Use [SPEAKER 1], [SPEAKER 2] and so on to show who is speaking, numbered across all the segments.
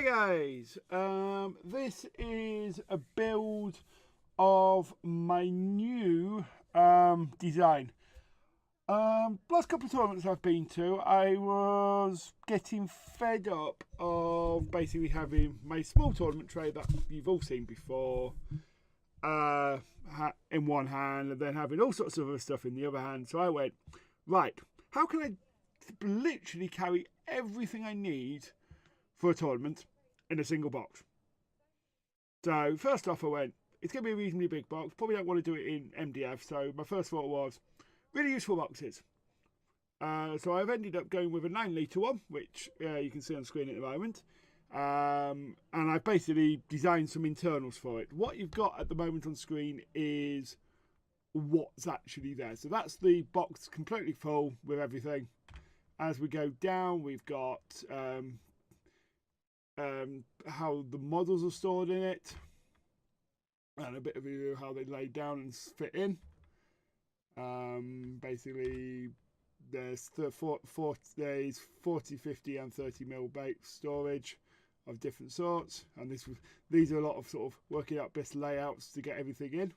[SPEAKER 1] guys, this is a build of my new design. Last couple of tournaments I've been to, I was getting fed up of basically having my small tournament tray that you've all seen before in one hand, and then having all sorts of other stuff in the other hand. So I went, right, how can I literally carry everything I need for a tournament in a single box? So first off I went, it's going to be a reasonably big box, probably don't want to do it in MDF, so my first thought was really useful boxes. So I've ended up going with a 9 litre one, which you can see on screen at the moment, and I've basically designed some internals for it. What you've got at the moment on screen is what's actually there, so that's the box completely full with everything. As we go down, we've got how the models are stored in it, and a bit of a review of how they lay down and fit in. Basically, there's 40, 50 and 30mm bait storage of different sorts, and these are a lot of sort of working out best layouts to get everything in.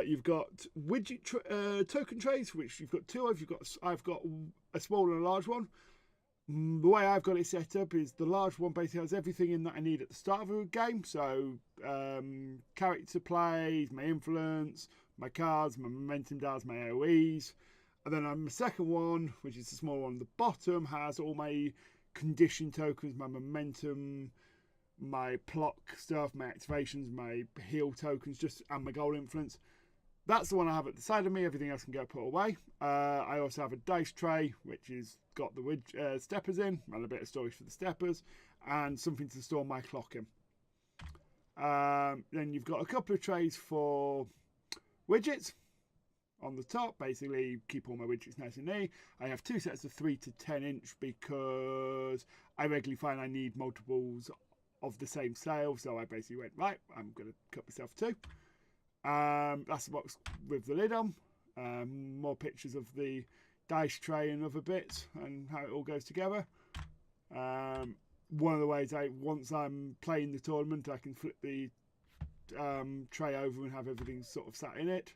[SPEAKER 1] You've got widget token trays, which you've got two of. I've got a small and a large one. The way I've got it set up is the large one basically has everything in that I need at the start of a game. So character plays, my influence, my cards, my momentum dials, my AoEs. And then my second one, which is the small one, the bottom has all my condition tokens, my momentum, my block stuff, my activations, my heal tokens, and my goal influence. That's the one I have at the side of me. Everything else can get put away. I also have a dice tray, which has got the steppers in, and a bit of storage for the steppers, and something to store my clock in. Then you've got a couple of trays for widgets on the top. Basically, keep all my widgets nice and neat. I have two sets of 3 to 10 inch because I regularly find I need multiples of the same scale. So I basically went, right, I'm going to cut myself two. That's the box with the lid on. More pictures of the dice tray and other bits and how it all goes together. One of the ways once I'm playing the tournament, I can flip the tray over and have everything sort of sat in it.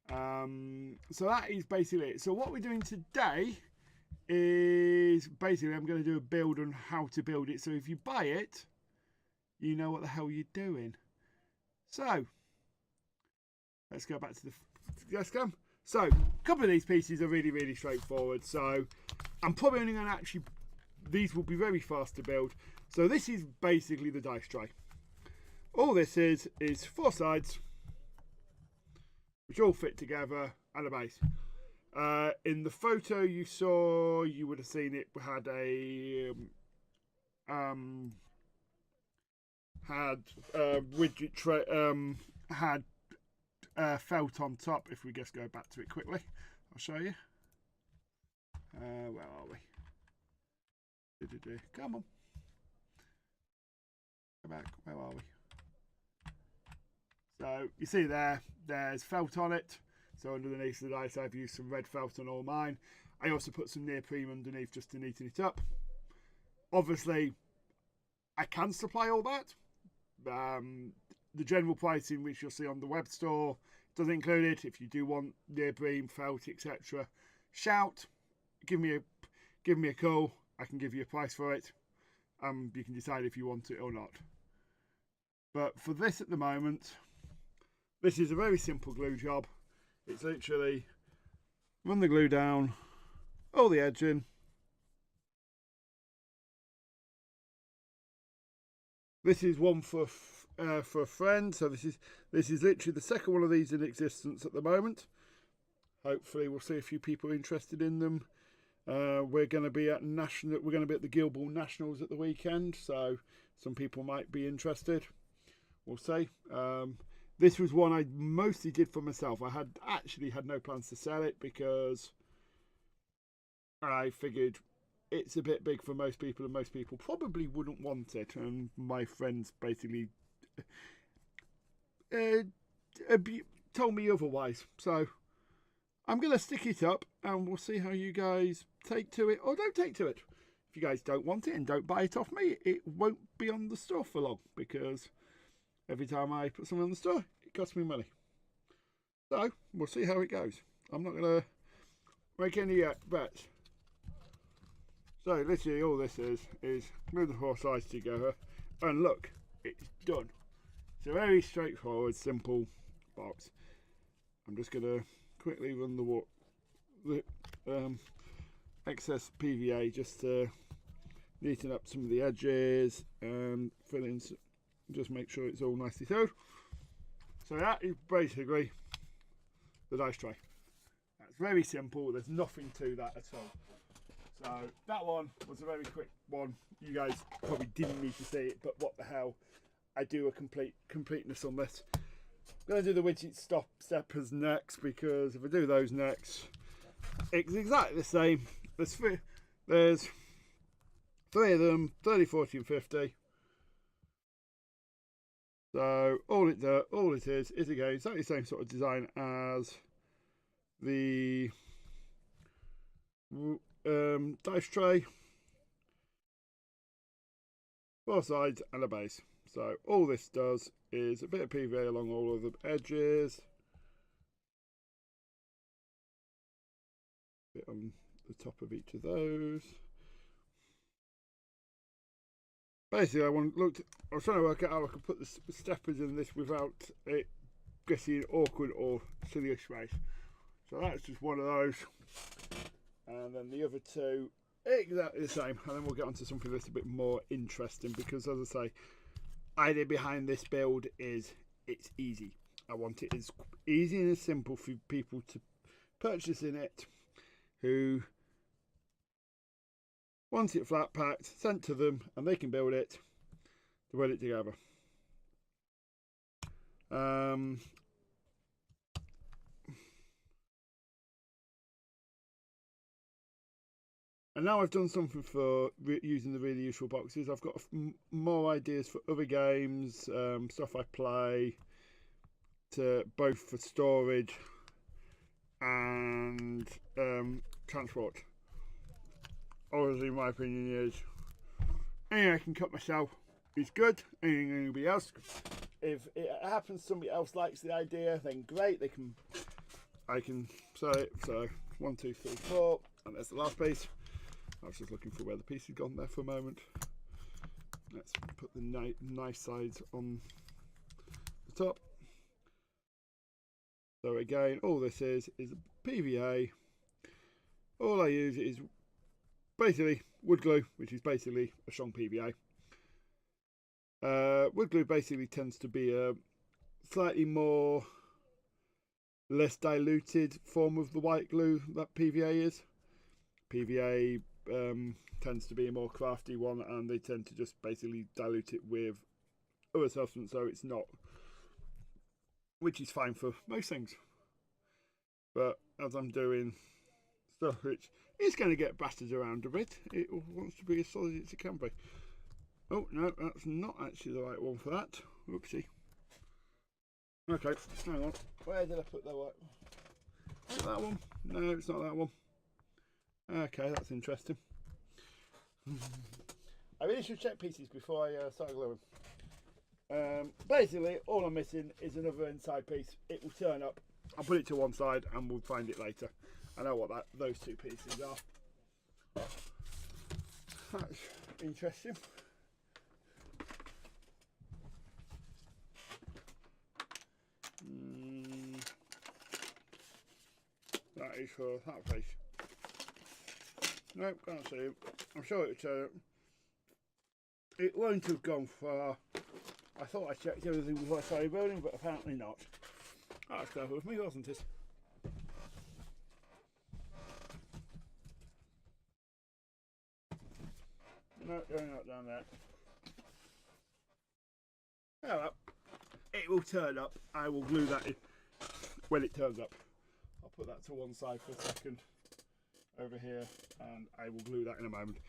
[SPEAKER 1] So that is basically it. So what we're doing today is basically I'm going to do a build on how to build it. So if you buy it, you know what the hell you're doing. So let's go back to the Gascam. So a couple of these pieces are really, really straightforward. So I'm probably only going to these will be very fast to build. So this is basically the dice tray. All this is 4 sides, which all fit together, and a base. In the photo you saw, you would have seen it had a widget tray, had felt on top. If we just go back to it quickly, I'll show you. Where are we? Come on, go back. Where are we? So you see there's felt on it. So underneath the dice I've used some red felt on all mine. I also put some neoprene underneath just to neaten it up. Obviously I can supply all that. The general pricing which you'll see on the web store doesn't include it. If you do want neoprene, felt, etc., shout, give me a call. I can give you a price for it. You can decide if you want it or not. But for this at the moment, this is a very simple glue job. It's literally run the glue down, all the edging. This is one for a friend. So this is literally the second one of these in existence at the moment. Hopefully we'll see a few people interested in them. We're going to be at the Guild Nationals at the weekend, so some people might be interested. We'll see. This was one I mostly did for myself. I actually had no plans to sell it because I figured it's a bit big for most people and most people probably wouldn't want it. And my friends basically told me otherwise. So I'm going to stick it up and we'll see how you guys take to it or don't take to it. if you guys don't want it and don't buy it off me, it won't be on the store for long, because every time I put something on the store, it costs me money. So we'll see how it goes. I'm not going to make any bets. So literally all this is glue the 4 sides together, and look, it's done. It's a very straightforward, simple box. I'm just going to quickly run the excess PVA just to neaten up some of the edges and fill in, just make sure it's all nicely sewn. So that is basically the dice tray. That's very simple, there's nothing to that at all. So that one was a very quick one. You guys probably didn't need to see it, but what the hell, I do a completeness on this. I'm going to do the widget steppers next, because if I do those next, it's exactly the same. There's three of them, 30, 40 and 50. So all it is again exactly the same sort of design as the dice tray, 4 sides and a base. So all this does is a bit of PVA along all of the edges, a bit on the top of each of those. Basically, I was trying to work out how I could put the steppers in this without it getting awkward or silly space. So that's just one of those. And then the other two, exactly the same. And then we'll get onto something that's a bit more interesting, because as I say, idea behind this build is it's easy. I want it as easy and as simple for people to purchase in it who want it flat packed, sent to them, and they can build it to put it together. And now I've done something for using the really useful boxes. I've got more ideas for other games, stuff I play, to both for storage and transport. Obviously, my opinion is anything I can cut myself is good. Anything anybody else, if it happens somebody else likes the idea, then great. I can sell it. So 1, 2, 3, 4, and there's the last piece. I was just looking for where the piece had gone there for a moment. Let's put the knife sides on the top. So again, all this is PVA. All I use is basically wood glue, which is basically a strong PVA. Wood glue basically tends to be a slightly less diluted form of the white glue that PVA is. PVA tends to be a more crafty one, and they tend to just basically dilute it with other substance, so it's not, which is fine for most things. But as I'm doing stuff which is going to get battered around a bit, it wants to be as solid as it can be. Oh no, that's not actually the right one for that. Oopsie. Okay, hang on. Where did I put that one? Is it that one? No, it's not that one. Okay, that's interesting. I really should check pieces before I start gluing. Basically, all I'm missing is another inside piece. It will turn up. I'll put it to one side and we'll find it later. I know what those two pieces are. That's interesting. That is for that piece. Nope, can't see it. I'm sure it won't have gone far. I thought I checked everything before I started building, but apparently not. That's clever with me, wasn't it? No, going up down there. Oh well, it will turn up. I will glue that in when it turns up. I'll put that to one side for a second over here, and I will glue that in a moment.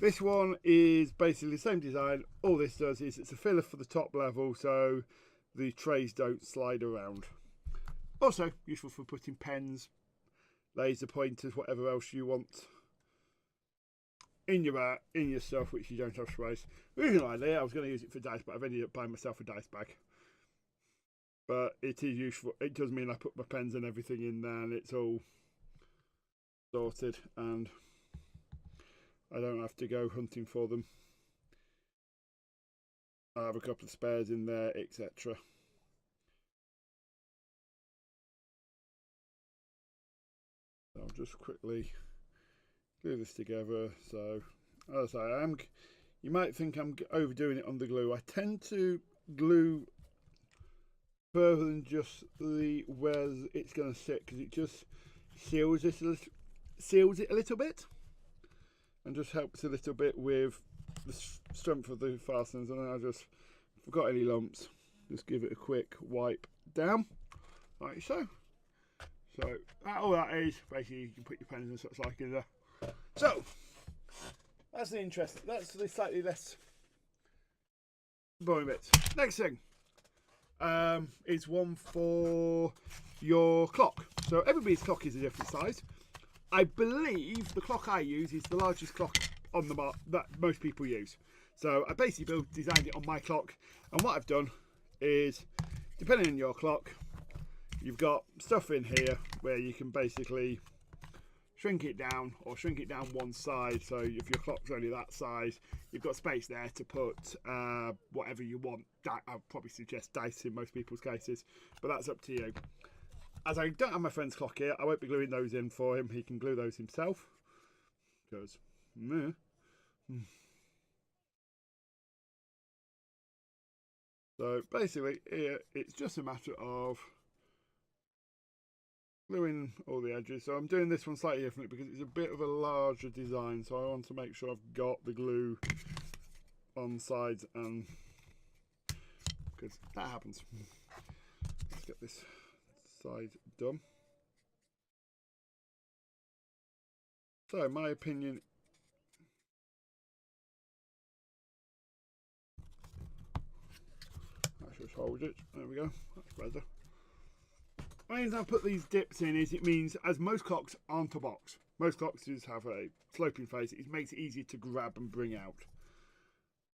[SPEAKER 1] This one is basically the same design. All this does is it's a filler for the top level so the trays don't slide around. Also useful for putting pens, laser pointers, whatever else you want in your stuff, which you don't have space. Originally, I was going to use it for dice, but I've ended up buying myself a dice bag. But it is useful. It does mean I put my pens and everything in there, and it's all sorted, and I don't have to go hunting for them. I have a couple of spares in there, etc. I'll just quickly glue this together. So, as I am, you might think I'm overdoing it on the glue. I tend to glue further than just the where it's going to sit, because it just seals it a little bit, and just helps a little bit with the strength of the fasteners. And then I just forgot any lumps, just give it a quick wipe down, like so. So all that is basically, you can put your pens and such like in there. So that's the interest. That's the slightly less boring bits. Next thing is one for your clock. So everybody's clock is a different size. I believe the clock I use is the largest clock on the market that most people use. So I basically designed it on my clock, and what I've done is, depending on your clock, you've got stuff in here where you can basically shrink it down, or shrink it down one side. So if your clock's only that size, you've got space there to put whatever you want. I'll probably suggest dice in most people's cases, but that's up to you. As I don't have my friend's clock here, I won't be gluing those in for him. He can glue those himself, because so basically here it's just a matter of gluing all the edges. So I'm doing this one slightly differently because it's a bit of a larger design, so I want to make sure I've got the glue on sides, and because that happens. Let's get this side done. So my opinion, let's just hold it, there we go, that's better. The reason I put these dips in is it means, as most clocks aren't a box, most clocks just have a sloping face, it makes it easier to grab and bring out.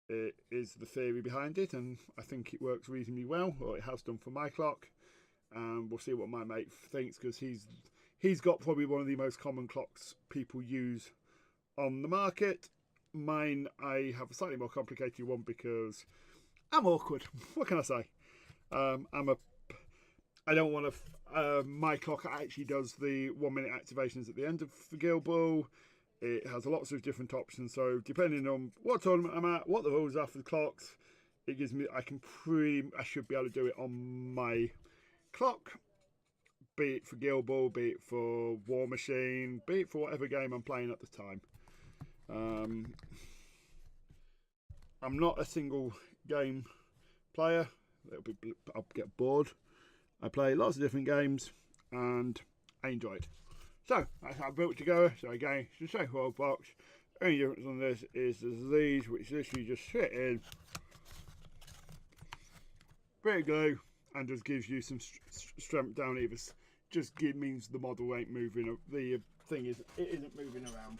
[SPEAKER 1] It is the theory behind it, and I think it works reasonably well, or it has done for my clock. We'll see what my mate thinks, because he's got probably one of the most common clocks people use on the market. Mine, I have a slightly more complicated one because I'm awkward. What can I say? I don't want to. My clock actually does the 1 minute activations at the end of the Guild Ball. It has lots of different options, so depending on what tournament I'm at, what the rules are for the clocks, it gives me. I should be able to do it on my clock, be it for Guild Ball, be it for War Machine, be it for whatever game I'm playing at the time. I'm not a single game player. I'll get bored. I play lots of different games and I enjoy it. So that's how I built it together. So again, it's a straightforward box. Only difference on this is there's these, which literally just fit in, bit of glue, and just gives you some strength down either. Just means the model ain't moving. The thing is, it isn't moving around.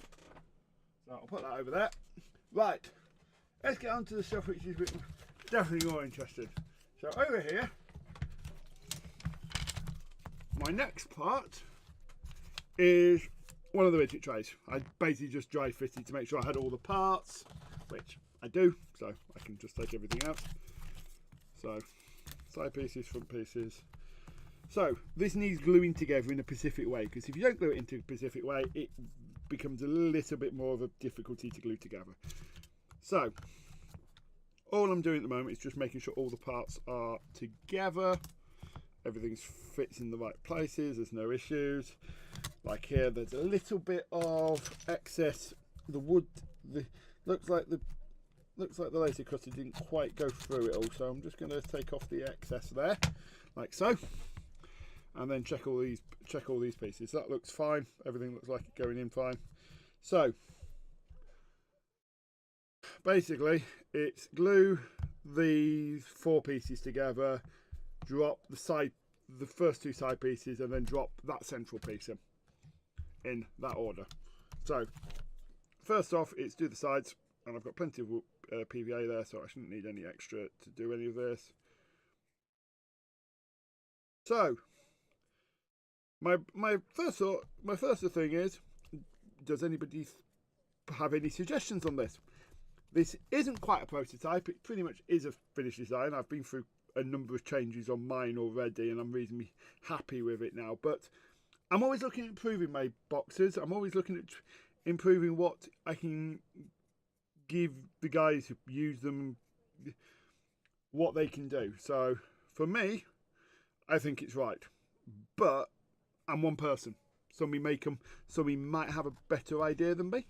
[SPEAKER 1] So I'll put that over there. Right, let's get on to the stuff which is definitely more interesting. So over here, my next part is one of the widget trays. I basically just dry fitted to make sure I had all the parts, which I do, so I can just take everything out. So side pieces, front pieces. So this needs gluing together in a specific way, because if you don't glue it into a specific way, it becomes a little bit more of a difficulty to glue together. So all I'm doing at the moment is just making sure all the parts are together, everything fits in the right places, there's no issues. Like here, there's a little bit of excess. The wood, looks like the laser cutter didn't quite go through it all, so I'm just going to take off the excess there, like so, and then check all these pieces. That looks fine. Everything looks like it's going in fine. So basically, it's glue these 4 pieces together, drop the first 2 side pieces, and then drop that central piece in that order. So first off, it's do the sides, and I've got plenty of PVA there, so I shouldn't need any extra to do any of this. So my first thing is, does anybody have any suggestions on this? This isn't quite a prototype. It pretty much is a finished design. I've been through a number of changes on mine already, and I'm reasonably happy with it now. But I'm always looking at improving my boxes. I'm always looking at improving what I can give the guys who use them, what they can do. So for me, I think it's right. But I'm one person. Somebody might have a better idea than me.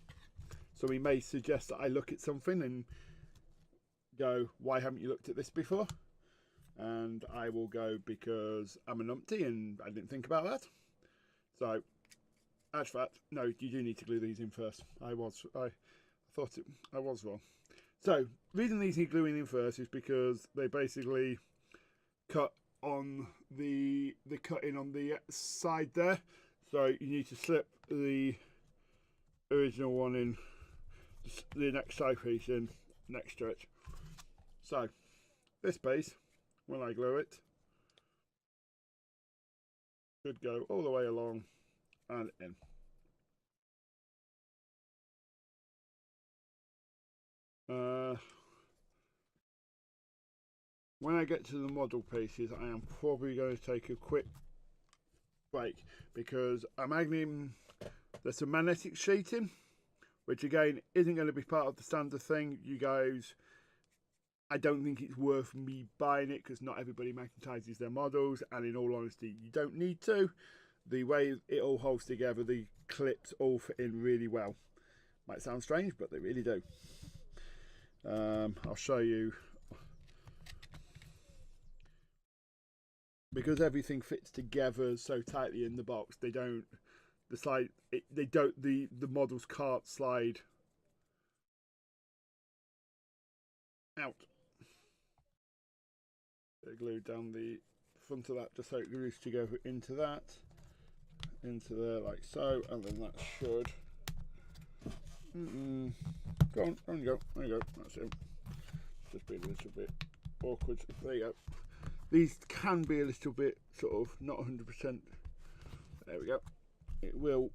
[SPEAKER 1] So we may suggest that I look at something and go, why haven't you looked at this before? And I will go, because I'm a numpty and I didn't think about that. So, as fact, no, you do need to glue these in first. I was wrong. So, reason these need gluing in first is because they basically cut on the cutting on the side there. So you need to slip the original one in, the next side piece in next to it. So this piece, when I glue it, should go all the way along and in. When I get to the model pieces, I am probably going to take a quick break, because I'm adding, there's some magnetic sheeting, which again isn't going to be part of the standard thing. You guys, I don't think it's worth me buying it, because not everybody magnetizes their models, and in all honesty, you don't need to. The way it all holds together, the clips all fit in really well. Might sound strange, but they really do. I'll show you. Because everything fits together so tightly in the box, the models can't slide out. They glue down the front of that just so it glues together into that, into there like so, and then that should go on, there you go, that's it. Just be a little bit awkward. There you go. These can be a little bit sort of not 100%. There we go. It will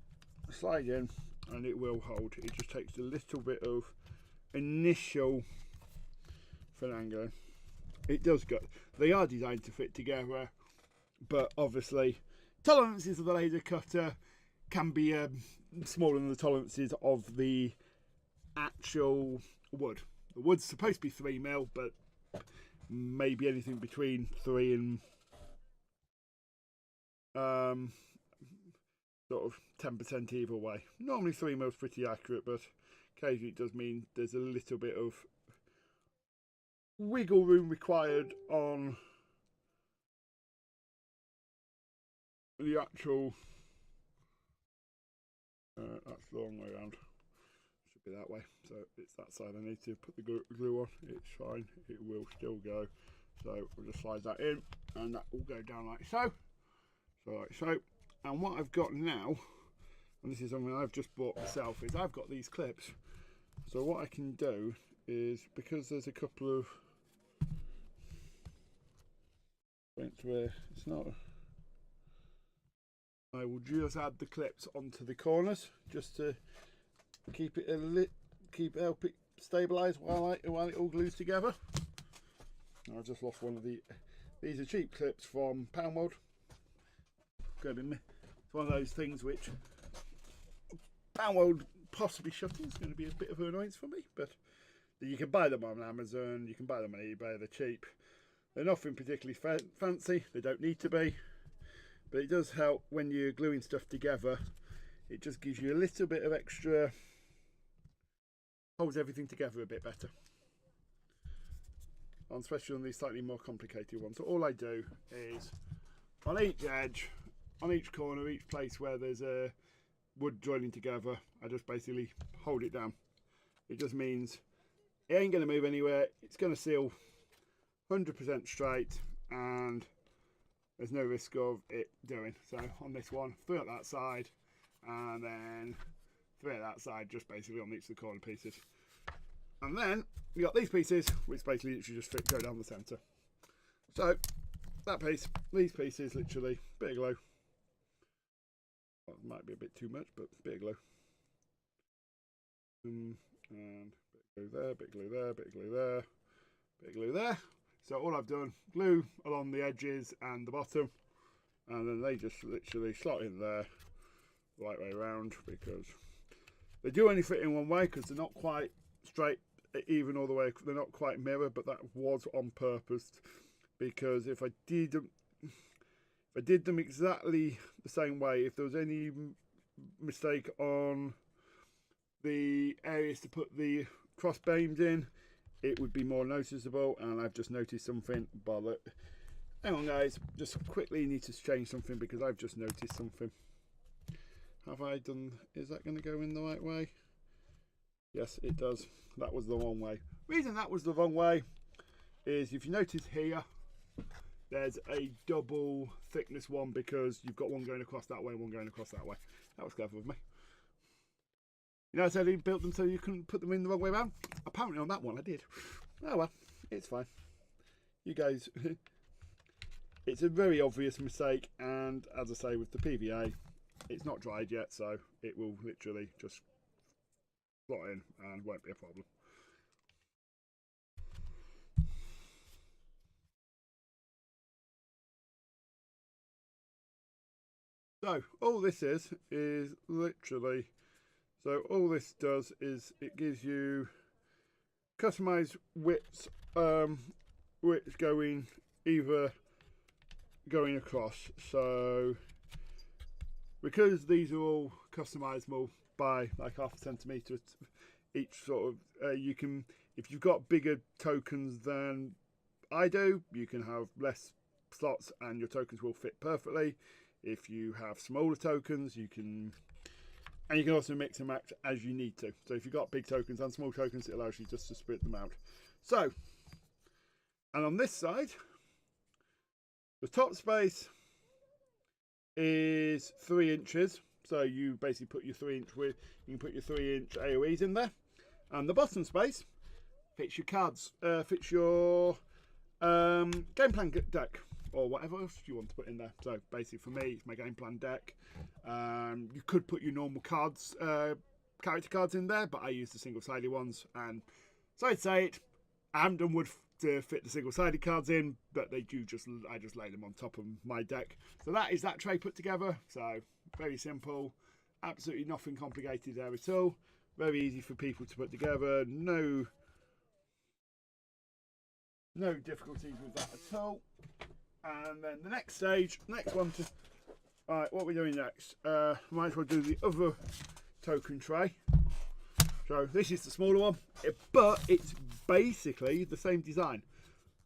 [SPEAKER 1] slide in and it will hold. It just takes a little bit of initial finagling. It does go. They are designed to fit together, but obviously tolerances of the laser cutter can be smaller than the tolerances of the actual wood. The wood's supposed to be 3mm, but maybe anything between 3 and sort of 10% either way. Normally 3mm is pretty accurate, but occasionally it does mean there's a little bit of wiggle room required on the actual that's the wrong way around. Should be that way. So it's that side I need to put the glue on. It's fine, it will still go. So we'll just slide that in and that will go down like so. So like so. And what I've got now, and this is something I've just bought myself, is I've got these clips. So what I can do is, because there's a couple of points where it's not, I will just add the clips onto the corners just to keep it help it stabilise while it all glues together. I just lost one of these are cheap clips from Poundworld. It's one of those things which Poundworld possibly shutting is going to be a bit of an annoyance for me, but you can buy them on Amazon, you can buy them on eBay, they're cheap. They're nothing particularly fancy, they don't need to be, but it does help when you're gluing stuff together. It just gives you a little bit of extra, holds everything together a bit better, especially on these slightly more complicated ones. So all I do is on each edge, on each corner, each place where there's a wood joining together, I just basically hold it down. It just means it ain't going to move anywhere, it's going to seal 100% straight, and there's no risk of it doing. So on this one, 3 up that side, and then 3 at that side, just basically on each of the corner pieces. And then you got these pieces, which basically literally just go down the centre. So that piece, these pieces, literally, bit of glue. Well, it might be a bit too much, but bit of glue. And bit of glue there, bit of glue there, bit of glue there, bit of glue there. So all I've done, glue along the edges and the bottom, and then they just literally slot in there the right way around, because they do only fit in one way because they're not quite straight even all the way, they're not quite mirror, but that was on purpose, because if I did them exactly the same way, if there was any mistake on the areas to put the cross beams in, it would be more noticeable. And I've just noticed something. But hang on guys, just quickly need to change something because I've just noticed something. Have I done, is that going to go in the right way? Yes, it does. That was the wrong way. Reason that was the wrong way is, if you notice here, there's a double thickness one, because you've got one going across that way and one going across that way. That was clever of me. You know, I said he built them so you couldn't put them in the wrong way around. Apparently on that one I did. Oh well, it's fine. You guys, it's a very obvious mistake, and as I say, with the PVA, it's not dried yet, so it will literally just slot in and won't be a problem. So all this is literally, so all this does is it gives you customized widths, widths going across. So because these are all customizable by like 0.5 centimetre each, sort of, you can, if you've got bigger tokens than I do, you can have less slots and your tokens will fit perfectly. If you have smaller tokens, you can, and you can also mix and match as you need to. So if you've got big tokens and small tokens, it allows you just to split them out. So, and on this side, the top space is 3 inches. So you basically put your 3-inch width, you can put your 3-inch AOEs in there. And the bottom space fits your cards, fits your game plan deck, or whatever else you want to put in there. So basically for me, it's my game plan deck. You could put your normal cards, character cards in there, but I use the single-sided ones. And so I'd say it, I haven't done wood to fit the single-sided cards in, but they do just, I just lay them on top of my deck. So that is that tray put together. So very simple, absolutely nothing complicated there at all. Very easy for people to put together. No difficulties with that at all. And then the next stage, next one to, alright, what are we doing next? Might as well do the other token tray. So this is the smaller one, but it's basically the same design.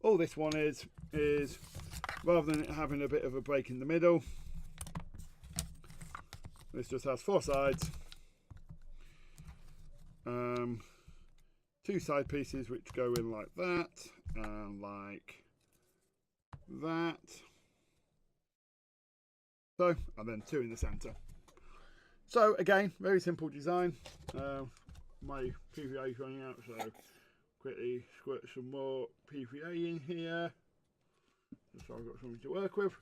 [SPEAKER 1] All this one is rather than it having a bit of a break in the middle, this just has 4 sides, 2 side pieces which go in like that and like that. So, and then 2 in the centre. So again, very simple design. My PVA is running out, so quickly squirt some more PVA in here, just so I've got something to work with.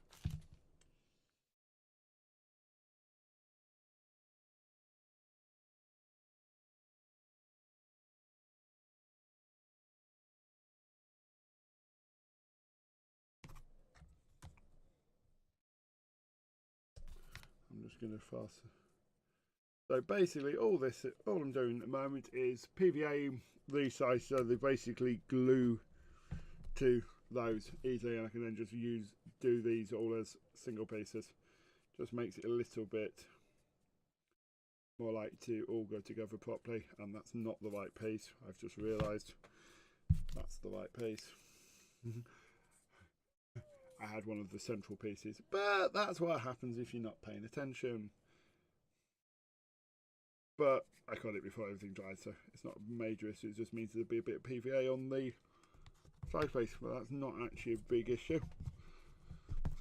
[SPEAKER 1] I'm just going to fasten. So basically all I'm doing at the moment is PVA these sides, so they basically glue to those easily, and I can then just do these all as single pieces. Just makes it a little bit more likely to all go together properly, and that's not the right piece. I've just realised that's the right piece. I had one of the central pieces, but that's what happens if you're not paying attention. But I got it before everything dried, so it's not a major issue. It just means there'll be a bit of PVA on the side face, but that's not actually a big issue.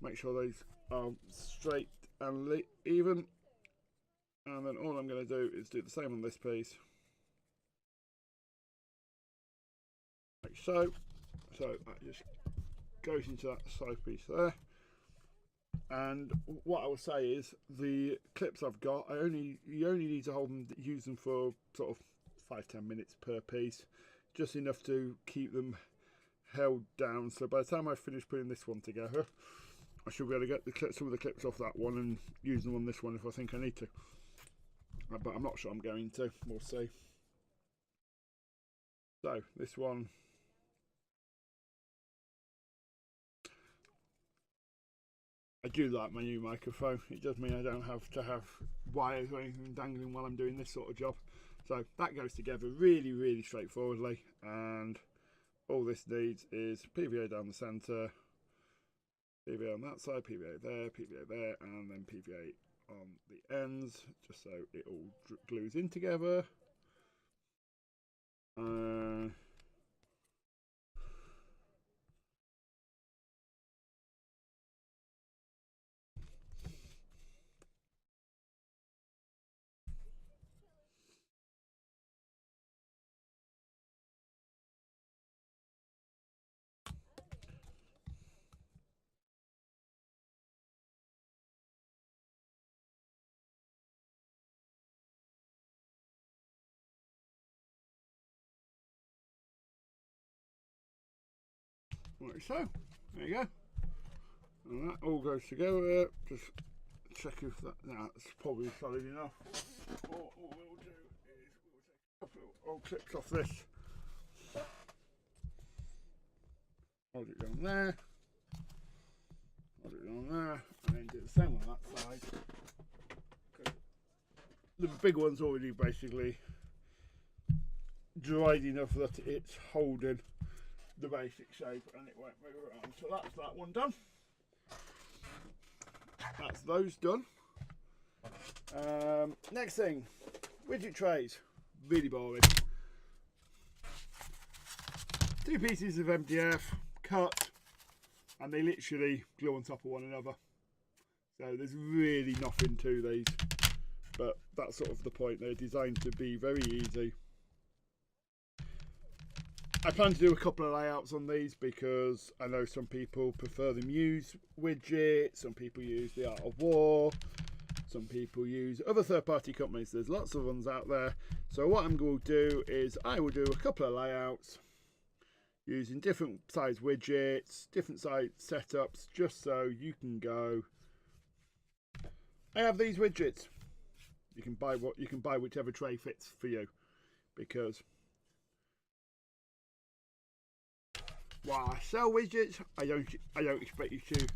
[SPEAKER 1] Make sure those are straight and even. And then all I'm going to do is do the same on this piece. Like so. So that just goes into that side piece there. And what I will say is the clips I've got, you only need to use them for sort of 5-10 minutes per piece, just enough to keep them held down. So by the time I finish putting this one together, I should be able to get some of the clips off that one and use them on this one if I think I need to. But I'm not sure I'm going to. We'll see. So this one. I do like my new microphone. It does mean I don't have to have wires or anything dangling while I'm doing this sort of job. So that goes together really, really straightforwardly. And all this needs is PVA down the centre, PVA on that side, PVA there, and then PVA on the ends, just so it all glues in together. Like so, there you go. And that all goes together. Just check if that's probably solid enough. What we'll do is we'll take a couple of old clips off this. Hold it down there. Hold it down there. And then do the same on that side. The big one's already basically dried enough that it's holding the basic shape and it won't move around. So that's that one done. That's those done. Next thing, widget trays. Really boring. 2 pieces of MDF cut, and they literally glue on top of one another. So there's really nothing to these, but that's sort of the point. They're designed to be very easy. I plan to do a couple of layouts on these because I know some people prefer them use widgets, some people use The Art of War, some people use other third-party companies. There's lots of ones out there. So what I'm going to do is I will do a couple of layouts using different size widgets, different size setups, just so you can go, I have these widgets. You can buy whichever tray fits for you, because while I sell widgets, I don't expect you to.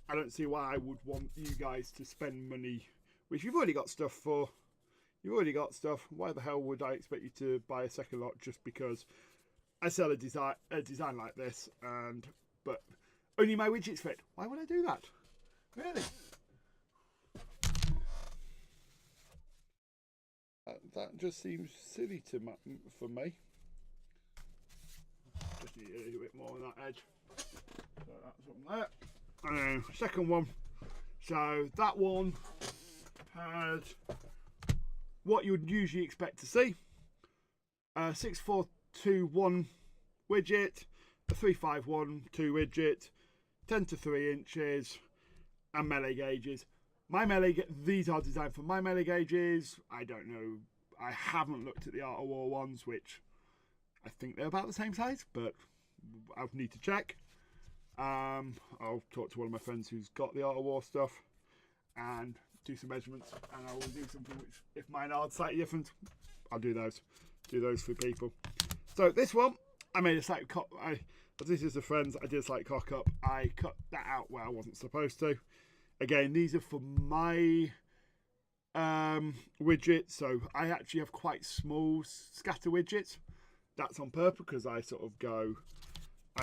[SPEAKER 1] I don't see why I would want you guys to spend money, which you've already got stuff for. You've already got stuff. Why the hell would I expect you to buy a second lot just because I sell a design like this, but only my widgets fit? Why would I do that? Really? That just seems silly for me. Just need a little bit more on that edge. So that's on there. And second one. So that one had what you would usually expect to see: a 6421 widget, a 3512 widget, 10 to 3 inches, and melee gauges. These are designed for my melee gauges. I don't know. I haven't looked at the Art of War ones, which I think they're about the same size, but I'll need to check. I'll talk to one of my friends who's got the Art of War stuff and do some measurements, and I will do something which, if mine are slightly different, I'll do those for people. So this one, I made a slight cut. This is the friends. I did a slight cock up. I cut that out where I wasn't supposed to. Again, these are for my widgets, so I actually have quite small scatter widgets. That's on purpose because I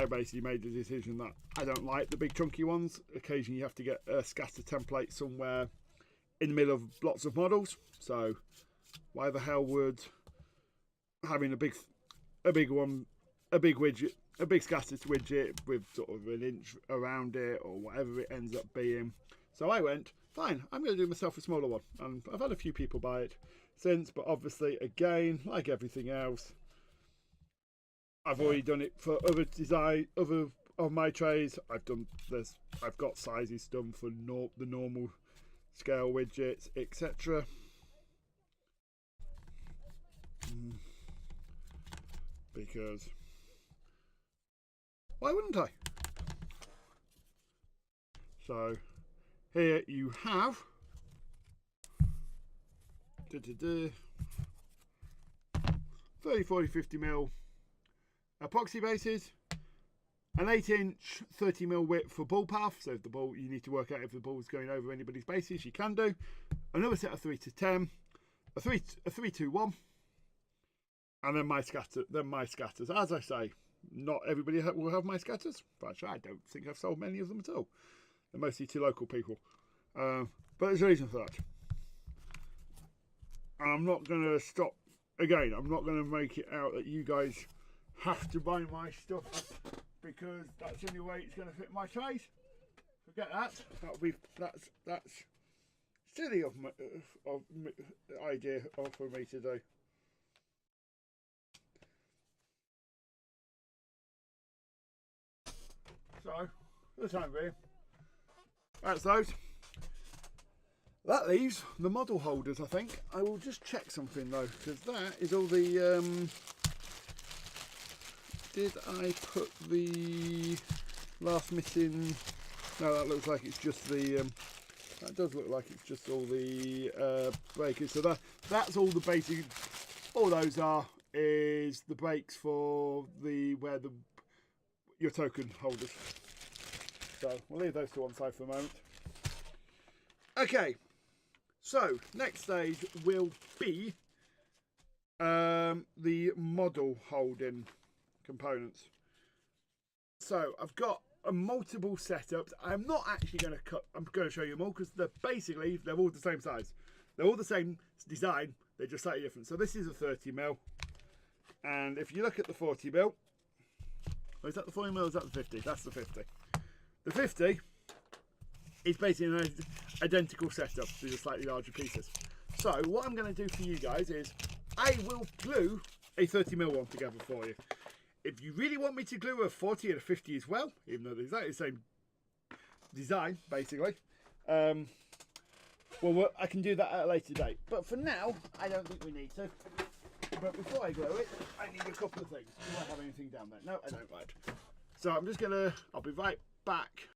[SPEAKER 1] basically made the decision that I don't like the big chunky ones. Occasionally you have to get a scatter template somewhere in the middle of lots of models. So why the hell would having a big widget, a big scattered widget with sort of an inch around it or whatever it ends up being. So I went fine, I'm going to do myself a smaller one. And I've had a few people buy it since, but obviously, again, like everything else, I've already done it for other of my trays. I've got sizes done for the normal scale widgets, etc. Because why wouldn't I? So here you have 30, 40, 50mm epoxy bases, an 8-inch 30mm width for ball path, so if the ball, you need to work out if the ball is going over anybody's bases, you can do. Another set of 3 to 10, a 3 to 1, and then my scatters. As I say, not everybody will have my scatters, but actually I don't think I've sold many of them at all. They're mostly to local people, but there's a reason for that. And I'm not going to stop. Again, I'm not going to make it out that you guys have to buy my stuff because that's the only way it's going to fit my trays. Forget that. That's silly of idea for me to do. So, for the time being, that's those. That leaves the model holders, I think. I will just check something though, because that is all the... did I put the last missing... No, that looks like it's just the... that does look like it's just all the breakers. So that's all the basic... All those are is the brakes for your token holders. So we'll leave those to one side for a moment. Okay. So, next stage will be the model holding components. So, I've got multiple setups. I'm not actually going to cut, I'm going to show you them all because they're all the same size. They're all the same design, they're just slightly different. So, this is a 30mm. And if you look at the 40mm, is that the 40mm or is that the 50? That's the 50. The 50 is basically an identical setup, these are slightly larger pieces. So what I'm going to do for you guys is I will glue a 30mm one together for you. If you really want me to glue a 40 and a 50 as well, even though they're exactly the same design basically, well I can do that at a later date, but for now I don't think we need to. But before I glue it, I need a couple of things. Do I have anything down there? No, I don't. Right. So I'm just gonna, I'll be right back